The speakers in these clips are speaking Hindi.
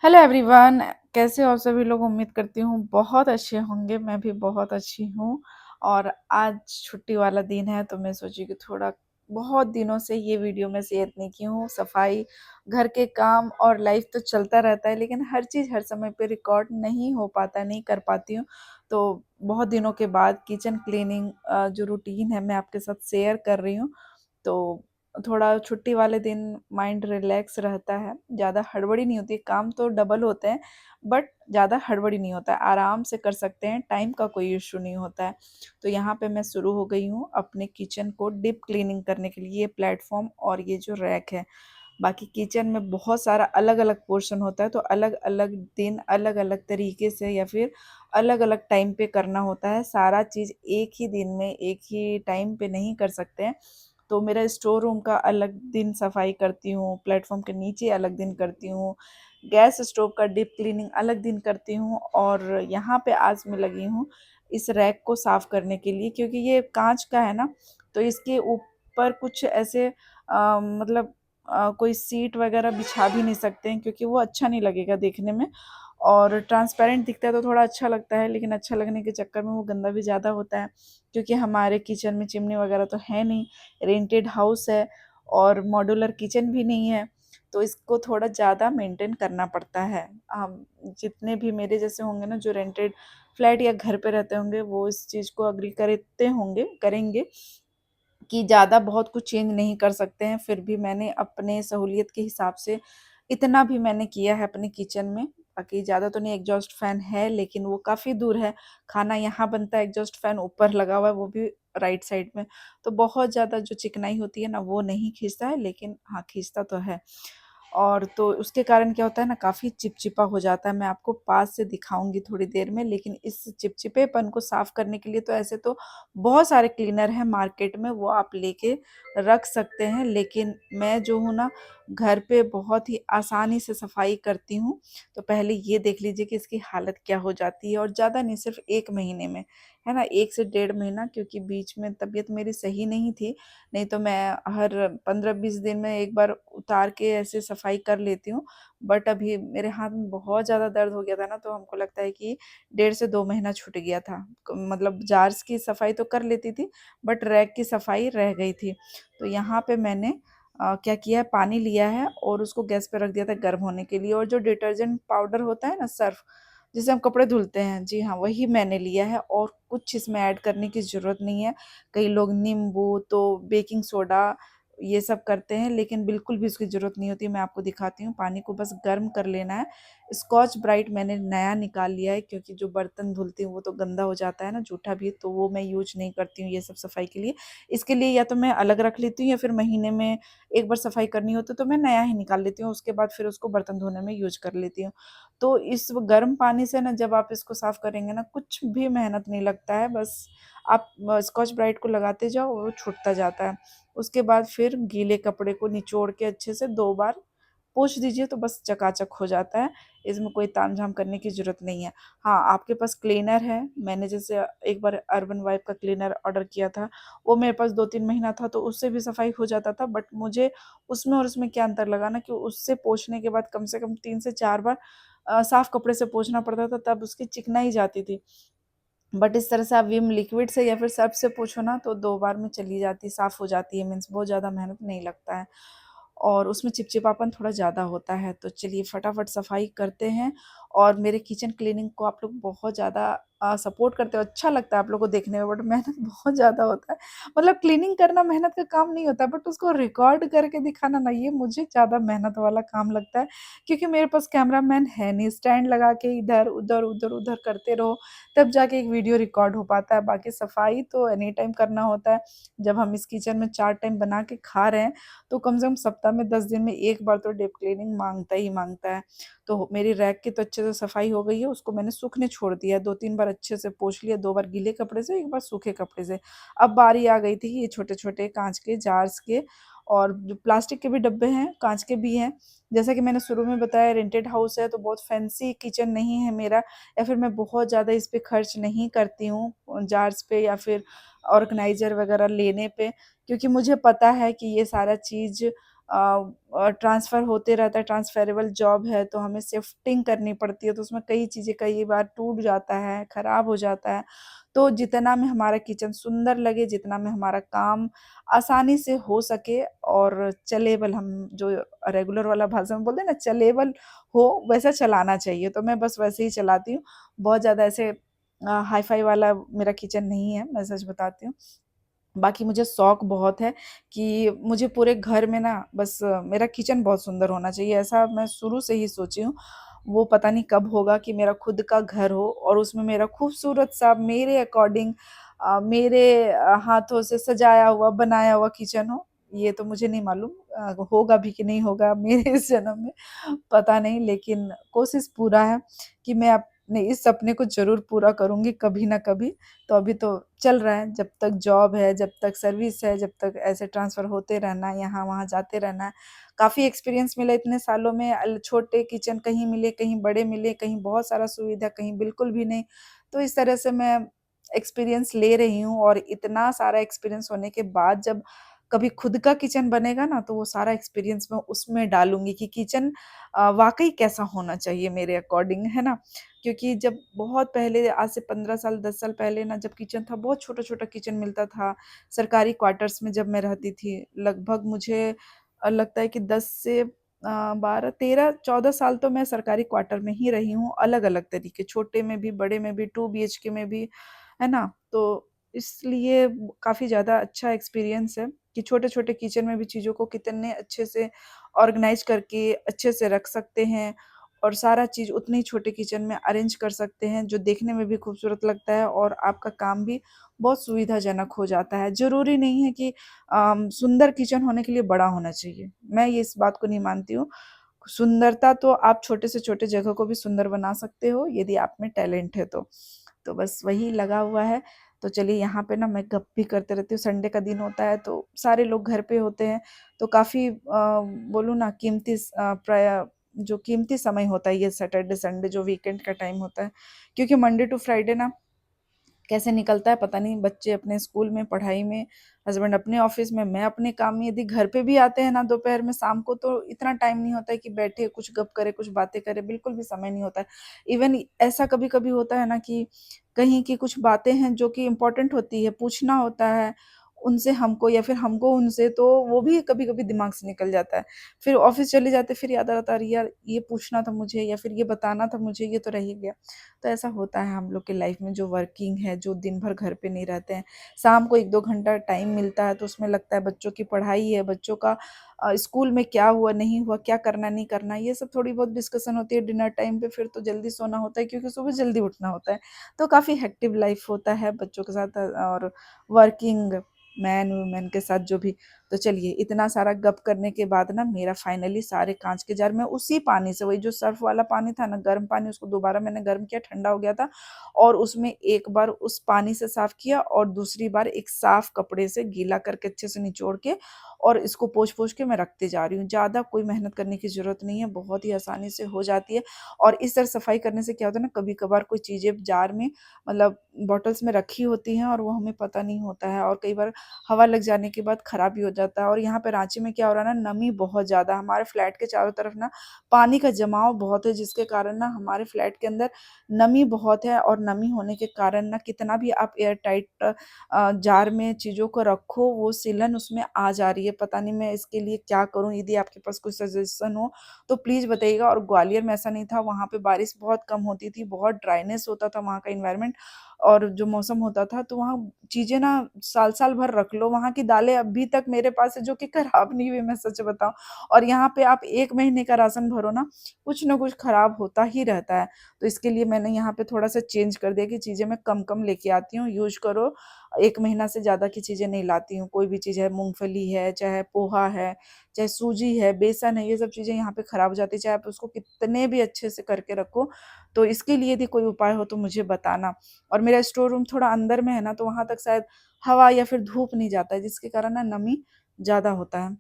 हेलो एवरीवन, कैसे हो आप सभी लोग। उम्मीद करती हूँ बहुत अच्छे होंगे। मैं भी बहुत अच्छी हूँ। और आज छुट्टी वाला दिन है तो मैं सोची कि थोड़ा बहुत दिनों से ये वीडियो मैं शेयर नहीं की हूँ। सफाई, घर के काम और लाइफ तो चलता रहता है, लेकिन हर चीज़ हर समय पे रिकॉर्ड नहीं हो पाता, नहीं कर पाती हूँ। तो बहुत दिनों के बाद किचन क्लीनिंग जो रूटीन है मैं आपके साथ शेयर कर रही हूँ। तो थोड़ा छुट्टी वाले दिन माइंड रिलैक्स रहता है, ज़्यादा हड़बड़ी नहीं होती। काम तो डबल होते हैं बट ज़्यादा हड़बड़ी नहीं होता है, आराम से कर सकते हैं, टाइम का कोई इशू नहीं होता है। तो यहाँ पे मैं शुरू हो गई हूँ अपने किचन को डीप क्लीनिंग करने के लिए। ये प्लेटफॉर्म और ये जो रैक है, बाकी किचन में बहुत सारा अलग अलग पोर्शन होता है, तो अलग अलग दिन अलग अलग तरीके से या फिर अलग अलग टाइम पे करना होता है। सारा चीज़ एक ही दिन में एक ही टाइम पे नहीं कर सकते हैं। तो मेरा स्टोर रूम का अलग दिन सफाई करती हूँ, प्लेटफॉर्म के नीचे अलग दिन करती हूँ, गैस स्टोव का डीप क्लीनिंग अलग दिन करती हूँ। और यहाँ पे आज मैं लगी हूँ इस रैक को साफ करने के लिए, क्योंकि ये कांच का है ना, तो इसके ऊपर कुछ ऐसे मतलब कोई सीट वगैरह बिछा भी नहीं सकते हैं, क्योंकि वो अच्छा नहीं लगेगा देखने में। और ट्रांसपेरेंट दिखता है तो थोड़ा अच्छा लगता है, लेकिन अच्छा लगने के चक्कर में वो गंदा भी ज़्यादा होता है। क्योंकि हमारे किचन में चिमनी वगैरह तो है नहीं, रेंटेड हाउस है और मॉड्यूलर किचन भी नहीं है, तो इसको थोड़ा ज़्यादा मेंटेन करना पड़ता है। हम जितने भी मेरे जैसे होंगे ना, जो रेंटेड फ्लैट या घर पे रहते होंगे, वो इस चीज़ को अग्री करते होंगे, करेंगे कि ज़्यादा बहुत कुछ चेंज नहीं कर सकते हैं। फिर भी मैंने अपने सहूलियत के हिसाब से इतना भी मैंने किया है अपने किचन में। बाकी ज़्यादा तो नहीं, एग्जॉस्ट फ़ैन है लेकिन वो काफ़ी दूर है। खाना यहाँ बनता है, एग्जॉस्ट फ़ैन ऊपर लगा हुआ है, वो भी राइट साइड में। तो बहुत ज़्यादा जो चिकनाई होती है ना, वो नहीं खींचता है, लेकिन हाँ, खींचता तो है। और तो उसके कारण क्या होता है ना, काफ़ी चिपचिपा हो जाता है। मैं आपको पास से दिखाऊँगी थोड़ी देर में, लेकिन इस चिपचिपेपन को साफ़ करने के लिए तो ऐसे तो बहुत सारे क्लीनर हैं मार्केट में, वो आप लेके रख सकते हैं। लेकिन मैं जो हूँ ना, घर पे बहुत ही आसानी से सफाई करती हूँ। तो पहले ये देख लीजिए कि इसकी हालत क्या हो जाती है, और ज़्यादा नहीं, सिर्फ़ 1 महीने में, है ना, 1 से डेढ़ महीना, क्योंकि बीच में तबीयत मेरी सही नहीं थी। नहीं तो मैं हर 15-20 दिन में एक बार उतार के ऐसे सफाई कर लेती हूँ। बट अभी मेरे हाथ में बहुत ज़्यादा दर्द हो गया था ना, तो हमको लगता है कि डेढ़ से 2 महीना छूट गया था। मतलब जार्स की सफाई तो कर लेती थी, बट रैक की सफाई रह गई थी। तो यहाँ पे मैंने क्या किया है, पानी लिया है और उसको गैस पे रख दिया था गर्म होने के लिए। और जो डिटर्जेंट पाउडर होता है ना, सर्फ, जिससे हम कपड़े धुलते हैं, जी हाँ, वही मैंने लिया है, और कुछ इसमें ऐड करने की ज़रूरत नहीं है। कई लोग नींबू, तो बेकिंग सोडा, ये सब करते हैं, लेकिन बिल्कुल भी उसकी ज़रूरत नहीं होती। मैं आपको दिखाती हूँ, पानी को बस गर्म कर लेना है। स्कॉच ब्राइट मैंने नया निकाल लिया है, क्योंकि जो बर्तन धुलती हूँ वो तो गंदा हो जाता है ना, जूठा भी, तो वो मैं यूज नहीं करती हूँ ये सब सफाई के लिए। इसके लिए या तो मैं अलग रख लेती हूँ, या फिर महीने में एक बार सफाई करनी हो तो मैं नया ही निकाल लेती हूँ, उसके बाद फिर उसको बर्तन धोने में यूज कर लेती हूँ। तो इस गर्म पानी से ना, जब आप इसको साफ करेंगे ना, कुछ भी मेहनत नहीं लगता है, बस आप स्कॉच ब्राइट को लगाते जाओ और वो छूटता जाता है। उसके बाद फिर गीले कपड़े को निचोड़ के अच्छे से 2 बार पोंछ दीजिए, तो बस चकाचक हो जाता है। इसमें कोई तामझाम करने की ज़रूरत नहीं है। हाँ, आपके पास क्लीनर है, मैंने जैसे एक बार अर्बन वाइप का क्लीनर ऑर्डर किया था, वो मेरे पास 2-3 महीना था, तो उससे भी सफाई हो जाता था। बट मुझे उसमें और उसमें क्या अंतर लगा ना, कि उससे पोंछने के बाद कम से कम 3 से 4 बार साफ कपड़े से पोंछना पड़ता था, तब उसकी चिकनाई जाती थी। बट इस तरह से आप विम लिक्विड से या फिर सर्फ से पोंछो ना, तो 2 बार में चली जाती, साफ़ हो जाती है, मीन्स बहुत ज़्यादा मेहनत नहीं लगता है। और उसमें चिपचिपापन थोड़ा ज़्यादा होता है। तो चलिए फटाफट सफाई करते हैं। और मेरे किचन क्लीनिंग को आप लोग बहुत ज़्यादा सपोर्ट करते हो, अच्छा लगता है आप लोगों को देखने में, बट मेहनत बहुत ज़्यादा होता है। मतलब क्लीनिंग करना मेहनत का काम नहीं होता है, बट उसको रिकॉर्ड करके दिखाना ना, ये मुझे ज़्यादा मेहनत वाला काम लगता है। क्योंकि मेरे पास कैमरामैन है नहीं, स्टैंड लगा के इधर-उधर, उधर-उधर करते रहो, तब जाके एक वीडियो रिकॉर्ड हो पाता है। बाकी सफाई तो एनी टाइम करना होता है। जब हम इस किचन में 4 टाइम बना के खा रहे हैं, तो कम से कम सप्ताह में 10 दिन में 1 बार तो डीप क्लीनिंग माँगता ही माँगता है। तो मेरी रैक की तो अच्छे से सफाई हो गई है, उसको मैंने सूखने छोड़ दिया है। 2-3 बार अच्छे से पोंछ लिया, 2 बार गीले कपड़े से, 1 बार सूखे कपड़े से। अब बारी आ गई थी ये छोटे-छोटे काँच के जार्स के, और जो प्लास्टिक के भी डब्बे हैं, काँच के भी हैं। जैसा कि मैंने शुरू में बताया, रेंटेड हाउस है, तो बहुत फैंसी किचन नहीं है मेरा, या फिर मैं बहुत ज़्यादा इस पे खर्च नहीं करती हूँ जार्स पे या फिर ऑर्गेनाइज़र वगैरह लेने पे, क्योंकि मुझे पता है कि ये सारा चीज़ ट्रांसफ़र होते रहता है, ट्रांसफ़रेबल जॉब है तो हमें शिफ्टिंग करनी पड़ती है, तो उसमें कई चीज़ें कई बार टूट जाता है, खराब हो जाता है। तो जितना में हमारा किचन सुंदर लगे, जितना में हमारा काम आसानी से हो सके और चलेबल, हम जो रेगुलर वाला भाषा में बोलते हैं ना, चलेबल हो, वैसा चलाना चाहिए। तो मैं बस वैसे ही चलाती हूँ। बहुत ज़्यादा ऐसे हाई-फ़ाई वाला मेरा किचन नहीं है, मैं सच बताती हूँ। बाकी मुझे शौक बहुत है कि मुझे पूरे घर में ना बस मेरा किचन बहुत सुंदर होना चाहिए, ऐसा मैं शुरू से ही सोची हूँ। वो पता नहीं कब होगा कि मेरा खुद का घर हो और उसमें मेरा खूबसूरत सा मेरे अकॉर्डिंग मेरे हाथों से सजाया हुआ, बनाया हुआ किचन हो। ये तो मुझे नहीं मालूम होगा भी कि नहीं होगा मेरे इस जन्म में, पता नहीं, लेकिन कोशिश पूरा है कि मैं अपने इस सपने को ज़रूर पूरा करूँगी कभी ना कभी। तो अभी तो चल रहा है, जब तक जॉब है, जब तक सर्विस है, जब तक ऐसे ट्रांसफ़र होते रहना है, यहाँ-वहाँ जाते रहना है। काफ़ी एक्सपीरियंस मिला इतने सालों में, छोटे किचन कहीं मिले, कहीं बड़े मिले, कहीं बहुत सारा सुविधा, कहीं बिल्कुल भी नहीं। तो इस तरह से मैं एक्सपीरियंस ले रही हूँ और इतना सारा एक्सपीरियंस होने के बाद जब कभी खुद का किचन बनेगा ना, तो वो सारा एक्सपीरियंस मैं उसमें डालूँगी कि किचन वाक़ई कैसा होना चाहिए मेरे अकॉर्डिंग, है ना? क्योंकि जब बहुत पहले आज से 15 साल 10 साल पहले ना जब किचन था, बहुत छोटा-छोटा किचन मिलता था, सरकारी क्वार्टर्स में जब मैं रहती थी। लगभग मुझे लगता है कि 10 से 12 13 14 साल तो मैं सरकारी क्वार्टर में ही रही हूँ, अलग-अलग तरीके, छोटे में भी, बड़े में भी, 2 बीएचके में भी, है ना? तो इसलिए काफ़ी ज़्यादा अच्छा एक्सपीरियंस है कि छोटे-छोटे किचन में भी चीज़ों को कितने अच्छे से ऑर्गनाइज़ करके अच्छे से रख सकते हैं और सारा चीज़ उतने ही छोटे किचन में अरेंज कर सकते हैं, जो देखने में भी खूबसूरत लगता है और आपका काम भी बहुत सुविधाजनक हो जाता है। ज़रूरी नहीं है कि सुंदर किचन होने के लिए बड़ा होना चाहिए। मैं ये इस बात को नहीं मानती हूँ। सुंदरता तो आप छोटे से छोटे जगह को भी सुंदर बना सकते हो, यदि आप में टैलेंट है तो। तो बस वही लगा हुआ है। तो चलिए यहाँ पे ना मैं गप भी करते रहती हूँ, संडे का दिन होता है तो सारे लोग घर पे होते हैं, तो काफ़ी बोलूँ ना कीमती जो कीमती समय होता है ये सैटरडे संडे जो वीकेंड का टाइम होता है। क्योंकि मंडे टू फ्राइडे ना कैसे निकलता है पता नहीं, बच्चे अपने स्कूल में, पढ़ाई में, हस्बैंड अपने ऑफ़िस में, मैं अपने काम में, यदि घर पे भी आते हैं ना दोपहर में, शाम को, तो इतना टाइम नहीं होता है कि बैठे कुछ गप करें, कुछ बातें करें, बिल्कुल भी समय नहीं होता है। इवन ऐसा कभी-कभी होता है ना कि कहीं की कुछ बातें हैं जो कि इम्पोर्टेंट होती है, पूछना होता है उनसे हमको या फिर हमको उनसे, तो वो भी कभी-कभी दिमाग से निकल जाता है। फिर ऑफ़िस चले जाते, फिर याद आता है अरे यार! ये पूछना था मुझे या फिर ये बताना था मुझे, ये तो रह ही गया। तो ऐसा होता है हम लोग की लाइफ में जो वर्किंग है, जो दिन भर घर पे नहीं रहते हैं। शाम को 1-2 घंटा टाइम मिलता है तो उसमें लगता है बच्चों की पढ़ाई है, बच्चों का स्कूल में क्या हुआ, नहीं हुआ, क्या करना, नहीं करना, ये सब थोड़ी बहुत डिस्कशन होती है डिनर टाइम पे, फिर तो जल्दी सोना होता है क्योंकि सुबह जल्दी उठना होता है। तो काफ़ी हेक्टिव लाइफ होता है बच्चों के साथ और वर्किंग मैन-वूमेन के साथ जो भी। तो चलिए इतना सारा गप करने के बाद ना मेरा फाइनली सारे काँच के जार में उसी पानी से, वही जो सर्फ़ वाला पानी था ना, गर्म पानी, उसको दोबारा मैंने गर्म किया, ठंडा हो गया था और उसमें एक बार उस पानी से साफ़ किया और दूसरी बार एक साफ़ कपड़े से गीला करके अच्छे से निचोड़ के और इसको पोंछ-पोंछ के मैं रखती जा रही हूँ। ज़्यादा कोई मेहनत करने की ज़रूरत नहीं है, बहुत ही आसानी से हो जाती है और इस तरह सफाई करने से क्या होता है ना, कभी-कभार कोई चीज़ें जार में मतलब बॉटल्स में रखी होती हैं और वो हमें पता नहीं होता है और कई बार हवा लग जाने के बाद खराब भी हो जाता है और यहाँ पे रांची में क्या हो रहा है ना, नमी बहुत ज़्यादा, हमारे फ्लैट के चारों तरफ ना पानी का जमाव बहुत है, जिसके कारण ना हमारे फ्लैट के अंदर नमी बहुत है और नमी होने के कारण ना कितना भी आप एयर टाइट जार में चीज़ों को रखो, वो सीलन उसमें आ जा रही है। पता नहीं मैं इसके लिए क्या करूँ? यदि आपके पास कोई सजेशन हो तो प्लीज़ बताइएगा। और ग्वालियर में ऐसा नहीं था, वहाँ पे बारिश बहुत कम होती थी, बहुत ड्राइनेस होता था वहाँ का एनवायरनमेंट और जो मौसम होता था, तो वहाँ चीज़ें ना साल-साल भर रख लो, वहाँ की दालें अभी तक मेरे पास है जो कि खराब नहीं हुई, मैं सच बताऊँ। और यहाँ पे आप 1 महीने का राशन भरो ना, कुछ न कुछ खराब होता ही रहता है। तो इसके लिए मैंने यहाँ पे थोड़ा-सा चेंज कर दिया कि चीज़ें मैं कम-कम लेके आती हूँ, यूज़ करो। 1 महीना से ज़्यादा की चीज़ें नहीं लाती हूँ, कोई भी चीज़ है, मूँगफली है, चाहे पोहा है, चाहे सूजी है, बेसन है, ये सब चीज़ें यहाँ पे खराब हो जाती हैं, चाहे आप उसको कितने भी अच्छे से करके रखो। तो इसके लिए यदि कोई उपाय हो तो मुझे बताना। और मेरा स्टोर रूम थोड़ा अंदर में है ना, तो वहाँ तक शायद हवा या फिर धूप नहीं जाता है, जिसके कारण ना नमी ज़्यादा होता है।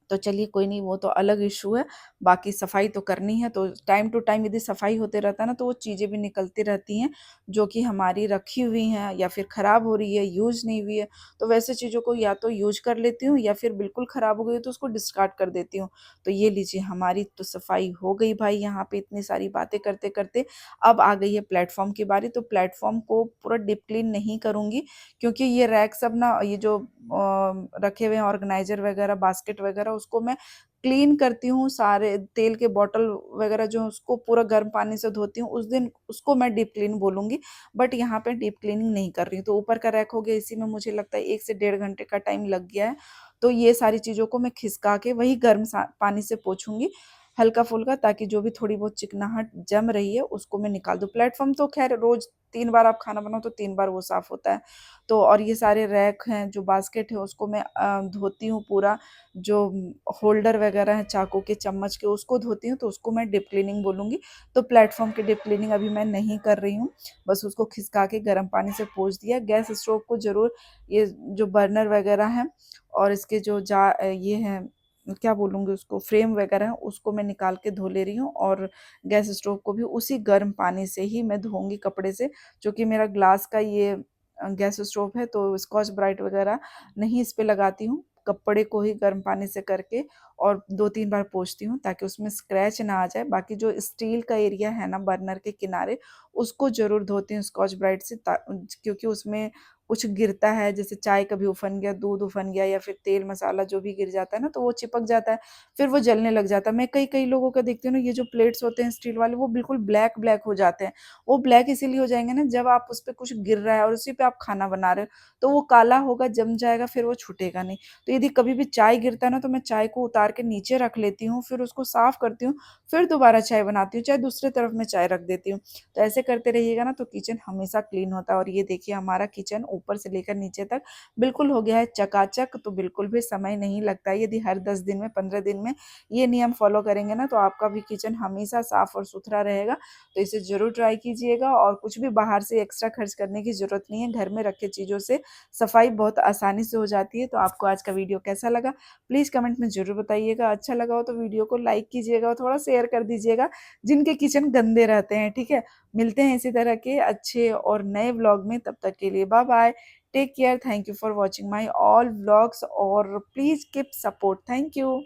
तो चलिए कोई नहीं, वो तो अलग इश्यू है, बाकी सफाई तो करनी है, तो टाइम टू टाइम यदि सफाई होते रहता है ना, तो वो चीज़ें भी निकलती रहती हैं, जो कि हमारी रखी हुई हैं या फिर खराब हो रही है, यूज़ नहीं हुई है। तो वैसे चीज़ों को या तो यूज़ कर लेती हूँ या फिर बिल्कुल खराब हो गई है तो उसको डिस्कार्ड कर देती हूँ। तो ये लीजिए, हमारी तो सफाई हो गई भाई, यहाँ पे इतनी सारी बातें करते-करते। अब आ गई है प्लेटफ़ॉर्म की बारी, तो प्लेटफ़ॉर्म को पूरा डीप क्लीन नहीं करूँगी, क्योंकि ये रैक सब ना, ये जो रखे हुए हैं ऑर्गेनाइज़र वगैरह, बास्केट वगैरह, उसको मैं क्लीन करती हूँ, सारे तेल के बॉटल वगैरह जो हैं उसको पूरा गर्म पानी से धोती हूँ, उस दिन उसको मैं डीप क्लीन बोलूँगी। बट यहाँ पे डीप क्लीनिंग नहीं कर रही हूँ। तो ऊपर का रैक हो गया, इसी में मुझे लगता है 1 से डेढ़ घंटे का टाइम लग गया है। तो ये सारी चीज़ों को मैं खिसका के वही गर्म सा पानी से पोंछूँगी, हल्का-फुल्का, ताकि जो भी थोड़ी बहुत चिकनाहट जम रही है उसको मैं निकाल दूँ। प्लेटफ़ॉर्म तो ख़ैर रोज़ 3 बार आप खाना बनाओ तो 3 बार वो साफ़ होता है। तो और ये सारे रैक हैं, जो बास्केट है उसको मैं धोती हूँ पूरा, जो होल्डर वगैरह हैं चाकू के, चम्मच के, उसको धोती हूँ, तो उसको मैं डीप क्लीनिंग बोलूँगी। तो प्लेटफ़ॉर्म की डीप क्लीनिंग अभी मैं नहीं कर रही हूँ, बस उसको खिसका के गर्म पानी से पोंछ दिया। गैस स्टोव को ज़रूर, ये जो बर्नर वगैरह हैं और इसके जो ये हैं, क्या बोलूँगी उसको, फ्रेम वगैरह है, उसको मैं निकाल के धो ले रही हूँ, और गैस स्टोव को भी उसी गर्म पानी से ही मैं धोऊँगी कपड़े से। चूँकि मेरा ग्लास का ये गैस स्टोव है, तो स्कॉच ब्राइट वगैरह नहीं इस पे लगाती हूँ। कपड़े को ही गर्म पानी से करके और 2-3 बार पोंछती हूँ, ताकि उसमें स्क्रैच ना आ जाए। बाकी जो स्टील का एरिया है ना बर्नर के किनारे, उसको ज़रूर धोती हूँ स्कॉच ब्राइट से, क्योंकि उसमें कुछ गिरता है, जैसे चाय कभी उफन गया, दूध उफन गया या फिर तेल मसाला जो भी गिर जाता है ना, तो वो चिपक जाता है, फिर वो जलने लग जाता है। मैं कई-कई लोगों का देखती हूँ ना, ये जो प्लेट्स होते हैं स्टील वाले, वो बिल्कुल ब्लैक-ब्लैक हो जाते हैं। वो ब्लैक इसीलिए हो जाएँगे ना, जब आप उस पे कुछ गिर रहा है और उसी पे आप खाना बना रहे हो, तो वो काला होगा, जम जाएगा, फिर वो छूटेगा नहीं। तो यदि कभी भी चाय गिरता है ना, तो मैं चाय को उतार के नीचे रख लेती हूँ, फिर उसको साफ करती हूँ, फिर दोबारा चाय बनाती हूँ, चाहे दूसरे तरफ मैं चाय रख देती हूँ। तो ऐसे करते रहिएगा ना, तो किचन हमेशा क्लीन होता है। और ये देखिए, हमारा किचन ऊपर से लेकर नीचे तक बिल्कुल हो गया है चकाचक, तो बिल्कुल भी समय नहीं लगता है। यदि हर 10 दिन में, 15 दिन में ये नियम फ़ॉलो करेंगे ना, तो आपका भी किचन हमेशा साफ और सुथरा रहेगा। तो इसे ज़रूर ट्राई कीजिएगा, और कुछ भी बाहर से एक्स्ट्रा खर्च करने की ज़रूरत नहीं है। घर में रखे चीज़ों से सफाई बहुत आसानी से हो जाती है। तो आपको आज का वीडियो कैसा लगा? प्लीज़ कमेंट में ज़रूर बताइएगा। अच्छा लगा हो तो वीडियो को लाइक कीजिएगा और थोड़ा शेयर कर दीजिएगा, जिनके किचन गंदे रहते हैं, ठीक है? मिलते हैं इसी तरह के अच्छे और नए व्लॉग में, तब तक के लिए bye bye. Take care, thank you for watching my all vlogs, और please keep support. Thank you.